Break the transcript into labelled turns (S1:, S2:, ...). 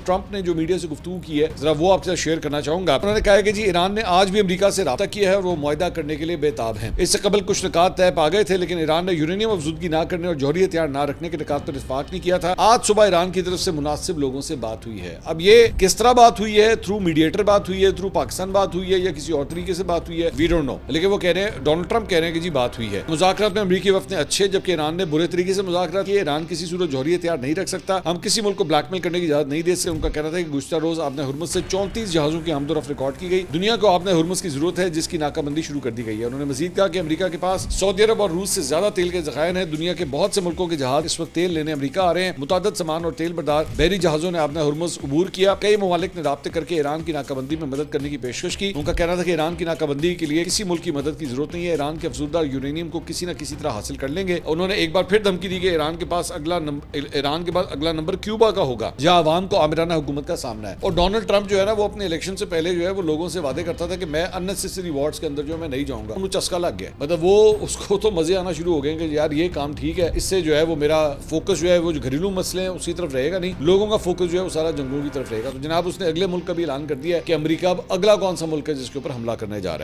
S1: Trump نے جو media سے گفتگو کی ہے ذرا وہ آپ کے ساتھ شیئر کرنا چاہوں گا. انہوں نے کہا کہ جی ایران نے آج بھی امریکہ سے رابطہ کیا ہے اور وہ معاہدہ کرنے کے لیے بےتاب ہیں. اس سے قبل کچھ نکات طے پا گئے تھے لیکن ایران نے یورینیم افزودگی نہ کرنے اور جوہری ہتھیار نہ رکھنے کے نکات پر اتفاق نہیں کیا تھا. آج صبح ایران کی طرف سے مناسب لوگوں سے بات ہوئی ہے. اب یہ کس طرح بات ہوئی ہے, تھرو میڈیٹر بات ہوئی ہے, تھرو پاکستان بات ہوئی ہے یا کسی اور طریقے سے بات ہوئی ہے, وی ڈونٹ نو. لیکن وہ کہہ رہے ہیں, ڈونلڈ ٹرمپ کہہ رہے ہیں کہ جی بات ہوئی ہے. مذاکرات میں امریکی وفد نے اچھے جبکہ ایران نے برے طریقے سے مذاکرات کیے. ایران کسی صورت جوہری ہتھیار نہیں رکھ سکتا. ہم کسی ملک کو بلیک میل کرنے کی اجازت نہیں دے سکتے. ان کا کہنا تھا کہ گزشتہ روز آپ نے ہرمز سے 34 جہازوں کی آمد و رفت ریکارڈ کی گئی. دنیا کو آپ نے ہرمز کی ضرورت ہے جس کی ناکہ بندی شروع کر دی گئی ہے. انہوں نے مزید کہا کہ امریکہ کے پاس سعودی عرب اور روس سے زیادہ تیل کے ذخائر ہیں. دنیا کے بہت سے ملکوں کے جہاز اس وقت تیل لینے امریکہ آ رہے ہیں. متعدد سامان اور تیل بردار بحری جہازوں نے آپ نے ہرمز عبور کیا. کئی ممالک نے رابطے کر کے ایران کی ناکہ بندی میں مدد کرنے کی پیشکش کی. ان کا کہنا تھا کہ ایران کی ناکہ بندی کے لیے کسی ملک کی مدد کی ضرورت نہیں ہے. ایران کے افزودہ یورینیم کو کسی نہ کسی طرح حاصل کر لیں گے. انہوں نے ایک بار پھر دھمکی دی کہ ایران کے بعد اگلا نمبر کیوبا کا ہوگا جہاں عوام کو آمرانہ حکومت کا سامنا ہے. اور ڈونلڈ ٹرمپ جو ہے نا وہ اپنے الیکشن سے پہلے جو ہے وہ لوگوں سے وعدے کرتا تھا کہ میں اننیسیسری وارز کے اندر جو میں نہیں جاؤں گا. انہوں چسکا لگ گیا. مطلب وہ اس کو تو مزے آنا شروع ہو گئے کہ یار یہ کام ٹھیک ہے, اس سے جو ہے وہ میرا فوکس جو ہے وہ جو گھریلو مسئلے ہیں اسی طرف رہے گا, نہیں لوگوں کا فوکس جو ہے وہ سارا جنگلوں کی طرف رہے گا. تو جناب اس نے اگلے ملک کا بھی اعلان کر دیا ہے کہ امریکہ اب اگلا کون سا ملک ہے جس کے اوپر حملہ کرنے جا رہا ہے.